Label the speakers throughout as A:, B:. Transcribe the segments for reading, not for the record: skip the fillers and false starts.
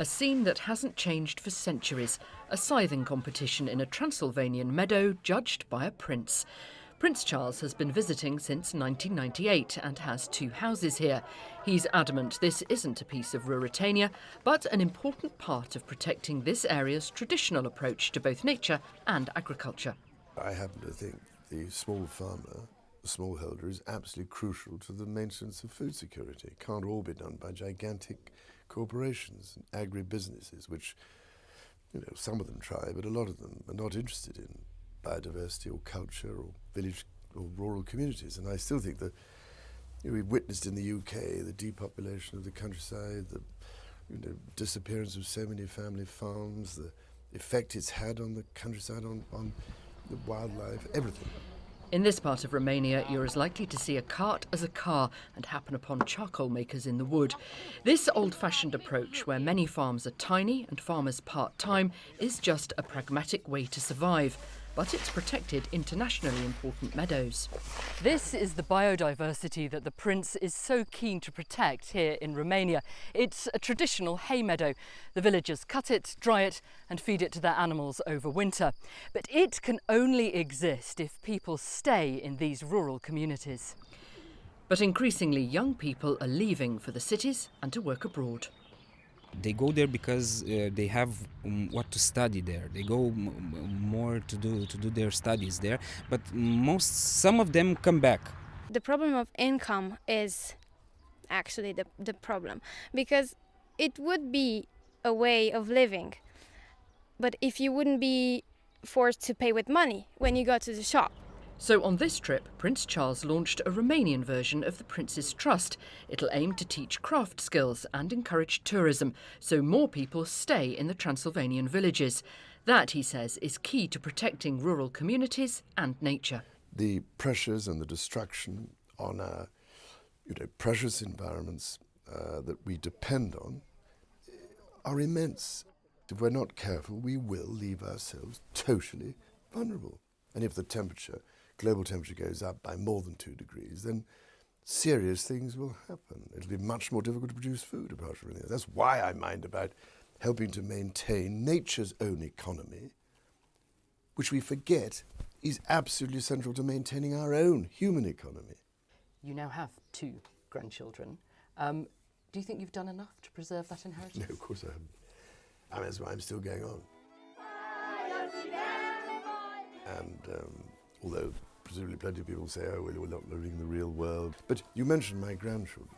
A: A scene that hasn't changed for centuries, a scything competition in a Transylvanian meadow judged by a prince. Prince Charles has been visiting since 1998 and has 2 houses here. He's adamant this isn't a piece of Ruritania, but an important part of protecting this area's traditional approach to both nature and agriculture.
B: I happen to think the small farmer, the smallholder, is absolutely crucial to the maintenance of food security. It can't all be done by gigantic corporations and agribusinesses, which, some of them try, but a lot of them are not interested in biodiversity or culture or village or rural communities. And I still think that we've witnessed in the UK the depopulation of the countryside, the disappearance of so many family farms, the effect it's had on the countryside, on the wildlife, everything.
A: In this part of Romania, you're as likely to see a cart as a car and happen upon charcoal makers in the wood. This old-fashioned approach, where many farms are tiny and farmers part-time, is just a pragmatic way to survive. But it's protected internationally important meadows. This is the biodiversity that the Prince is so keen to protect here in Romania. It's a traditional hay meadow. The villagers cut it, dry it and feed it to their animals over winter. But it can only exist if people stay in these rural communities. But increasingly young people are leaving for the cities and to work abroad.
C: They go there because they have what to study there. They go more to do their studies there. But some of them come back.
D: The problem of income is actually the problem, because it would be a way of living. But if you wouldn't be forced to pay with money when you go to the shop.
A: So on this trip, Prince Charles launched a Romanian version of the Prince's Trust. It'll aim to teach craft skills and encourage tourism, so more people stay in the Transylvanian villages. That, he says, is key to protecting rural communities and nature.
B: The pressures and the destruction on our precious environments that we depend on are immense. If we're not careful, we will leave ourselves totally vulnerable. And if the global temperature goes up by more than 2 degrees, then serious things will happen. It'll be much more difficult to produce food apart from anything else. That's why I mind about helping to maintain nature's own economy, which we forget is absolutely central to maintaining our own human economy.
A: You now have 2 grandchildren. Do you think you've done enough to preserve that inheritance?
B: No, of course I haven't. I mean, that's why I'm still going on. And although presumably plenty of people say, oh, well, we're not living in the real world. But you mentioned my grandchildren.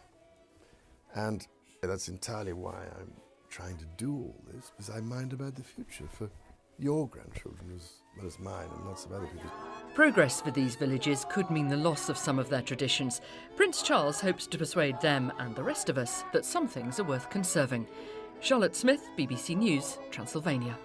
B: And that's entirely why I'm trying to do all this, because I mind about the future for your grandchildren as well as mine and lots of other people.
A: Progress for these villages could mean the loss of some of their traditions. Prince Charles hopes to persuade them and the rest of us that some things are worth conserving. Charlotte Smith, BBC News, Transylvania.